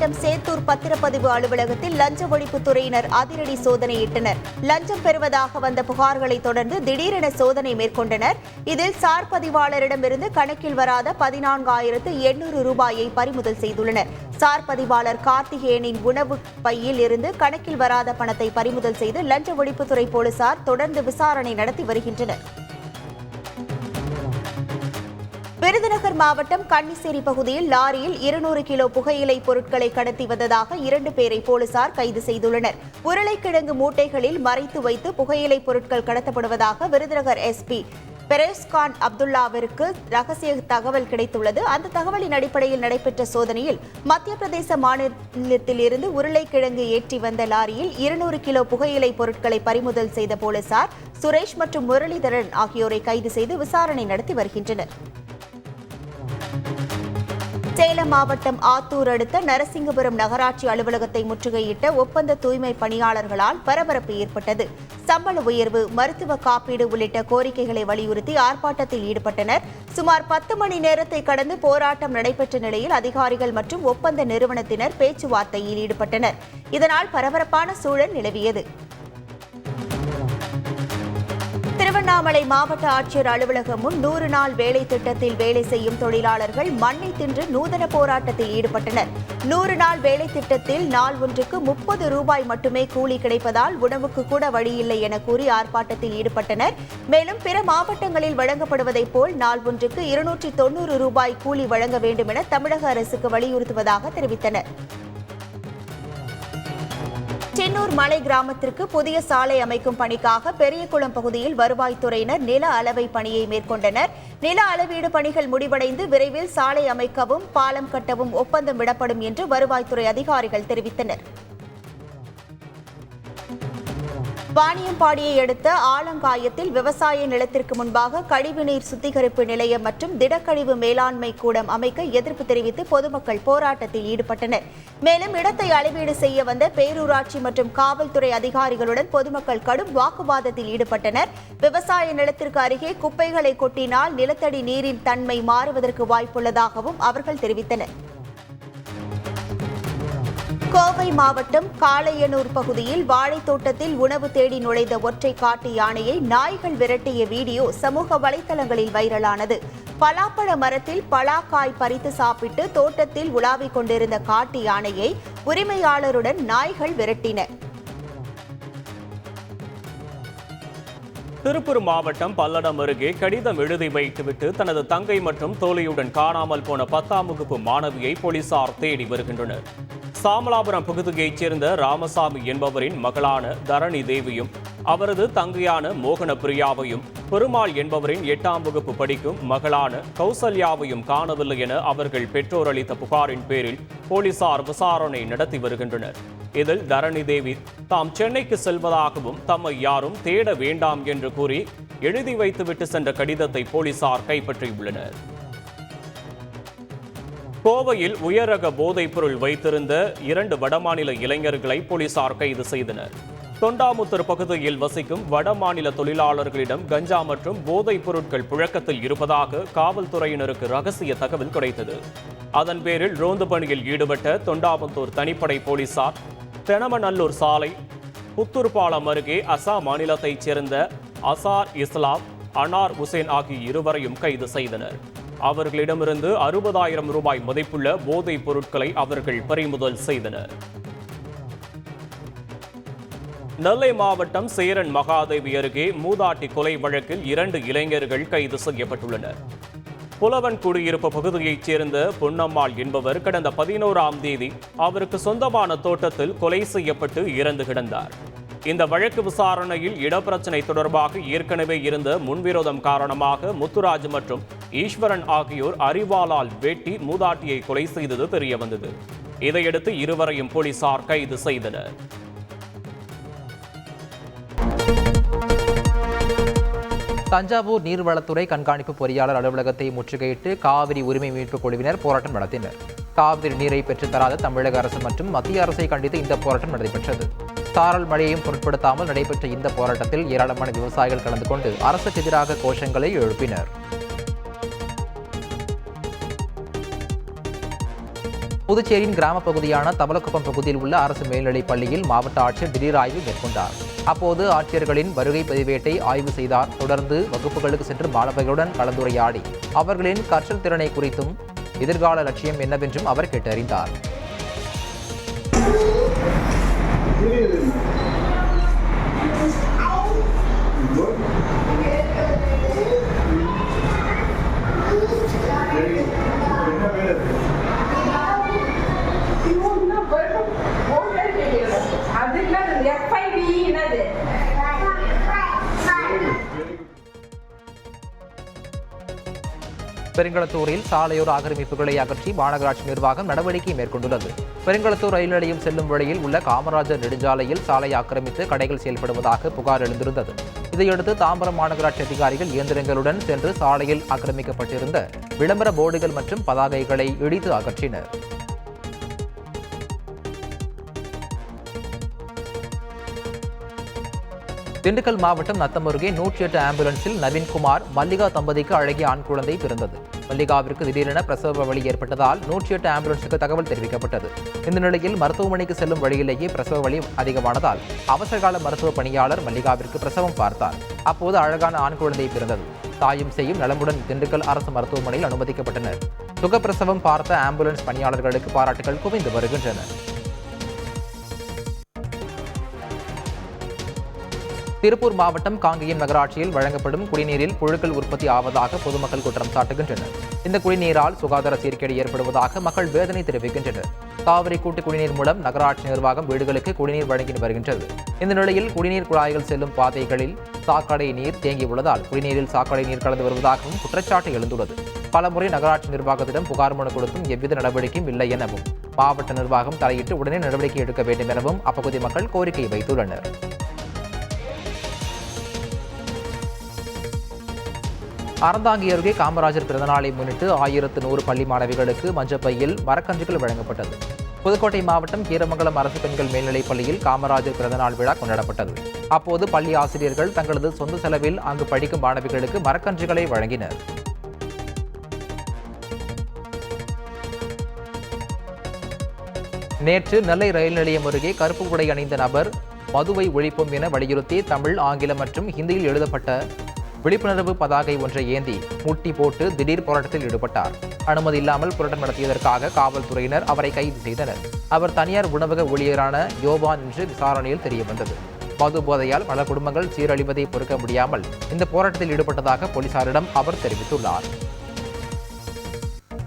மாவட்டம் சேத்தூர் பத்திரப்பதிவு அலுவலகத்தில் லஞ்ச ஒழிப்புத்துறையினர் அதிரடி சோதனையிட்டனர். லஞ்சம் பெறுவதாக வந்த புகார்களை தொடர்ந்து திடீரென சோதனை மேற்கொண்டனர். இதில் சார் பதிவாளரிடமிருந்து கணக்கில் வராத 14,800 ரூபாயை பறிமுதல் செய்துள்ளனர். சார் பதிவாளர் கார்த்திகேயனின் உணவு பையில் இருந்து கணக்கில் வராத பணத்தை பறிமுதல் செய்து லஞ்ச ஒழிப்புத்துறை போலீசார் தொடர்ந்து விசாரணை நடத்தி வருகின்றனர். விருதுநகர் மாவட்டம் கன்னிசேரி பகுதியில் லாரியில் 200 கிலோ புகையிலை பொருட்களை கடத்தி வந்ததாக 2 பேரை போலீசார் கைது செய்துள்ளனர். உருளைக்கிழங்கு மூட்டைகளில் மறைத்து வைத்து புகையிலை பொருட்கள் கடத்தப்படுவதாக விருதுநகர் எஸ்பி பெரேஸ்கான் அப்துல்லாவிற்கு ரகசிய தகவல் கிடைத்துள்ளது. அந்த தகவலின் அடிப்படையில் நடைபெற்ற சோதனையில் மத்திய பிரதேச மாநிலத்தில் இருந்து உருளைக்கிழங்கு ஏற்றி வந்த லாரியில் 200 கிலோ புகையிலை பொருட்களை பறிமுதல் செய்த போலீசார் சுரேஷ் மற்றும் முரளிதரன் ஆகியோரை கைது செய்து விசாரணை நடத்தி வருகின்றனர். சேலம் மாவட்டம் ஆத்தூர் அடுத்த நரசிங்கபுரம் நகராட்சி அலுவலகத்தை முற்றுகையிட்ட ஒப்பந்த தூய்மை பணியாளர்களால் பரபரப்பு ஏற்பட்டது. சம்பள உயர்வு, மருத்துவ காப்பீடு உள்ளிட்ட கோரிக்கைகளை வலியுறுத்தி ஆர்ப்பாட்டத்தில் ஈடுபட்டனர். சுமார் 10 மணி நேரத்தை கடந்து போராட்டம் நடைபெற்ற நிலையில் அதிகாரிகள் மற்றும் ஒப்பந்த நிறுவனத்தினர் பேச்சுவார்த்தையில் ஈடுபட்டனர். இதனால் பரபரப்பான சூழல் நிலவியது. திருவண்ணாமலை மாவட்ட ஆட்சியர் அலுவலகம் முன் 100 நாள் வேலை திட்டத்தில் வேலை செய்யும் தொழிலாளர்கள் மண்ணை தின்று நூதன போராட்டத்தில் ஈடுபட்டனர். 100 நாள் வேலை திட்டத்தில் நாள் ஒன்றுக்கு 30 ரூபாய் மட்டுமே கூலி கிடைப்பதால் உணவுக்கு கூட வழியில்லை என கூறி ஆர்ப்பாட்டத்தில் ஈடுபட்டனர். மேலும் பிற மாவட்டங்களில் வழங்கப்படுவதைப் போல் நாள் ஒன்றுக்கு 290 ரூபாய் கூலி வழங்க வேண்டும் என தமிழக அரசுக்கு வலியுறுத்துவதாக தெரிவித்தனர். சென்னூர் மலை கிராமத்திற்கு புதிய சாலை அமைக்கும் பணிக்காக பெரியகுளம் பகுதியில் வருவாய்த்துறையினர் நில அளவை பணியை மேற்கொண்டனர். நில அளவீடு பணிகள் முடிவடைந்து விரைவில் சாலை அமைக்கவும் பாலம் கட்டவும் ஒப்பந்தம் விடப்படும் என்று வருவாய்த்துறை அதிகாரிகள் தெரிவித்தனர். வாணியம்பாடியை அடுத்த ஆலங்காயத்தில் விவசாய நிலத்திற்கு முன்பாக கழிவுநீர் சுத்திகரிப்பு நிலையம் மற்றும் திடக்கழிவு மேலாண்மை கூடம் அமைக்க எதிர்ப்பு தெரிவித்து பொதுமக்கள் போராட்டத்தில் ஈடுபட்டனர். மேலும் இடத்தை அளவீடு செய்ய வந்த பேரூராட்சி மற்றும் காவல்துறை அதிகாரிகளுடன் பொதுமக்கள் கடும் வாக்குவாதத்தில் ஈடுபட்டனர். விவசாய நிலத்திற்கு அருகே குப்பைகளை கொட்டினால் நிலத்தடி நீரின் தன்மை மாறுவதற்கு வாய்ப்புள்ளதாகவும் அவர்கள் தெரிவித்தனர். கோவை மாவட்டம் காளையனூர் பகுதியில் வாழைத்தோட்டத்தில் உணவு தேடி நுழைந்த ஒற்றை காட்டு யானையை நாய்கள் விரட்டிய வீடியோ சமூக வலைதளங்களில் வைரலானது. பலாப்பழ மரத்தில் பலாக்காய் பறித்து சாப்பிட்டு தோட்டத்தில் உலாவிக் கொண்டிருந்த காட்டு யானையை உரிமையாளருடன் நாய்கள் விரட்டின. திருப்பூர் மாவட்டம் பல்லடம் அருகே கடிதம் எழுதி வைத்துவிட்டு தனது தங்கை மற்றும் தோழியுடன் காணாமல் போன 10ஆம் வகுப்பு மாணவியை போலீசார் தேடி வருகின்றனர். சாமலாபுரம் பகுதியைச் சேர்ந்த ராமசாமி என்பவரின் மகளான தரணி தேவியும் அவரது தங்கையான மோகன பிரியாவையும் பெருமாள் என்பவரின் 8ஆம் வகுப்பு படிக்கும் மகளான கௌசல்யாவையும் காணவில்லை என அவர்கள் பெற்றோர் அளித்த புகாரின் பேரில் போலீசார் விசாரணை நடத்தி வருகின்றனர். இதில் தரணி தேவி தாம் சென்னைக்கு செல்வதாகவும் தம்மை யாரும் தேட வேண்டாம் என்று கூறி எழுதி வைத்துவிட்டு சென்ற கடிதத்தை போலீசார் கைப்பற்றியுள்ளனர். கோவையில் உயரக போதைப் பொருள் வைத்திருந்த 2 வடமாநில இளைஞர்களை போலீசார் கைது செய்தனர். தொண்டாமுத்தூர் பகுதியில் வசிக்கும் வடமாநில தொழிலாளர்களிடம் கஞ்சா மற்றும் போதைப் பொருட்கள் புழக்கத்தில் இருப்பதாக காவல்துறையினருக்கு ரகசிய தகவல் கிடைத்தது. அதன் பேரில் ரோந்து பணியில் ஈடுபட்ட தொண்டாமுத்தூர் தனிப்படை போலீசார் தெனமநல்லூர் சாலை புத்தூர்பாலம் அருகே அசாம் மாநிலத்தைச் சேர்ந்த அசார் இஸ்லாம், அனார் உசேன் ஆகிய இருவரையும் கைது செய்தனர். அவர்களிடமிருந்து 60,000 ரூபாய் மதிப்புள்ள போதைப் பொருட்களை அவர்கள் பறிமுதல் செய்தனர். நெல்லை மாவட்டம் சேரன் மகாதேவி அருகே மூதாட்டி கொலை வழக்கில் 2 இளைஞர்கள் கைது செய்யப்பட்டுள்ளனர். புலவன் குடியிருப்பு பகுதியைச் சேர்ந்த பொன்னம்மாள் என்பவர் கடந்த 11ஆம் தேதி அவருக்கு சொந்தமான தோட்டத்தில் கொலை செய்யப்பட்டு இறந்து கிடந்தார். இந்த வழக்கு விசாரணையில் இடப்பிரச்சினை தொடர்பாக ஏற்கனவே இருந்த முன்விரோதம் காரணமாக முத்துராஜ் மற்றும் ஈஸ்வரன் ஆகியோர் அரிவாளால் வெட்டி மூதாட்டியை கொலை செய்தது தெரியவந்தது. இதையடுத்து இருவரையும் போலீசார் கைது செய்தனர். தஞ்சாவூர் நீர்வளத்துறை கண்காணிப்பு பொறியாளர் அலுவலகத்தை முற்றுகையிட்டு காவிரி உரிமை மீட்புக் குழுவினர் போராட்டம் நடத்தினர். காவிரி நீரை பெற்றுத்தராத தமிழக அரசு மற்றும் மத்திய அரசை கண்டித்து இந்த போராட்டம் நடைபெற்றது. சாரல் மழையையும் பொருட்படுத்தாமல் நடைபெற்ற இந்த போராட்டத்தில் ஏராளமான விவசாயிகள் கலந்து கொண்டு அரசுக்கு எதிராக கோஷங்களை எழுப்பினர். புதுச்சேரியின் கிராம பகுதியான தவளக்குப்பம் பகுதியில் உள்ள அரசு மேல்நிலைப் பள்ளியில் மாவட்ட ஆட்சியர் திடீர் ஆய்வு மேற்கொண்டார். அப்போது ஆட்சியர்களின் வருகை பதிவேட்டை ஆய்வு செய்தார். தொடர்ந்து வகுப்புகளுக்கு சென்று மாணவர்களுடன் கலந்துரையாடி அவர்களின் கற்றல் திறனை குறித்தும் எதிர்கால லட்சியம் என்னவென்றும் அவர் கேட்டறிந்தார். பெருங்களத்தூரில் சாலையோர ஆக்கிரமிப்புகளை அகற்றி மாநகராட்சி நிர்வாகம் நடவடிக்கை மேற்கொண்டுள்ளது. பெருங்களத்தூர் ரயில் நிலையம் செல்லும் வழியில் உள்ள காமராஜர் நெடுஞ்சாலையில் சாலை ஆக்கிரமித்து கடைகள் செயல்படுவதாக புகார் எழுந்திருந்தது. இதையடுத்து தாம்பரம் மாநகராட்சி அதிகாரிகள் இயந்திரங்களுடன் சென்று சாலையில் ஆக்கிரமிக்கப்பட்டிருந்த விளம்பர போர்டுகள் மற்றும் பதாகைகளை இடித்து அகற்றினர். திண்டுக்கல் மாவட்டம் நத்தம் அருகே 108 ஆம்புலன்ஸில் நவீன்குமார், மல்லிகா தம்பதிக்கு அழகிய ஆண் குழந்தை பிறந்தது. மல்லிகாவிற்கு திடீரென பிரசவ வலி ஏற்பட்டதால் 108 ஆம்புலன்ஸுக்கு தகவல் தெரிவிக்கப்பட்டது. இந்த நிலையில் மருத்துவமனைக்கு செல்லும் வழியிலேயே பிரசவ வலி அதிகமானதால் அவசரகால மருத்துவ பணியாளர் மல்லிகாவிற்கு பிரசவம் பார்த்தார். அப்போது அழகான ஆண் குழந்தை பிறந்தது. தாயும் செய்யும் நலமுடன் திண்டுக்கல் அரசு மருத்துவமனையில் அனுமதிக்கப்பட்டனர். சுகப்பிரசவம் பார்த்த ஆம்புலன்ஸ் பணியாளர்களுக்கு பாராட்டுகள் குவிந்து வருகின்றன. திருப்பூர் மாவட்டம் காங்கேயம் நகராட்சியில் வழங்கப்படும் குடிநீரில் புழுக்கள் உற்பத்தி ஆவதாக பொதுமக்கள் குற்றம் சாட்டுகின்றனர். இந்த குடிநீரால் சுகாதார சீர்கேடு ஏற்படுவதாக மக்கள் வேதனை தெரிவிக்கின்றனர். காவிரி கூட்டு குடிநீர் மூலம் நகராட்சி நிர்வாகம் வீடுகளுக்கு குடிநீர் வழங்கி வருகின்றது. இந்த நிலையில் குடிநீர் குழாய்கள் செல்லும் பாதைகளில் சாக்கடை நீர் தேங்கியுள்ளதால் குடிநீரில் சாக்கடை நீர் கலந்து வருவதாகவும் குற்றச்சாட்டு எழுந்துள்ளது. பலமுறை நகராட்சி நிர்வாகத்திடம் புகார் மனு கொடுத்தும் எவ்வித நடவடிக்கையும் இல்லை எனவும் மாவட்ட நிர்வாகம் தலையிட்டு உடனே நடவடிக்கை எடுக்க வேண்டும் எனவும் அப்பகுதி மக்கள் கோரிக்கை வைத்துள்ளனர். அறந்தாங்கி அருகே காமராஜர் பிறந்தநாளை முன்னிட்டு 1100 பள்ளி மாணவிகளுக்கு மஞ்சப்பையில் மரக்கன்றுகள் வழங்கப்பட்டது. புதுக்கோட்டை மாவட்டம் கீரமங்கலம் அரசு பெண்கள் மேல்நிலைப் பள்ளியில் காமராஜர் பிறந்தநாள் விழா கொண்டாடப்பட்டது. அப்போது பள்ளி ஆசிரியர்கள் தங்களது சொந்த செலவில் அங்கு படிக்கும் மாணவிகளுக்கு மரக்கன்றுகளை வழங்கினர். நேற்று நெல்லை ரயில் நிலையம் அருகே கருப்பு உடை அணிந்த நபர் மதுவை ஒழிப்போம் என வலியுறுத்தி தமிழ், ஆங்கிலம் மற்றும் ஹிந்தியில் எழுதப்பட்ட விழிப்புணர்வு பதாகை ஒன்றை ஏந்தி முட்டி போட்டு திடீர் போராட்டத்தில் ஈடுபட்டார். அனுமதி இல்லாமல் போராட்டம் நடத்தியதற்காக காவல்துறையினர் அவரை கைது செய்தனர். அவர் தனியார் உணவக ஊழியரான யோவான் என்று விசாரணையில் தெரியவந்தது. மது போதையால் பல குடும்பங்கள் சீரழிவதை பொறுக்க முடியாமல் இந்த போராட்டத்தில் ஈடுபட்டதாக போலீசாரிடம் அவர் தெரிவித்துள்ளார்.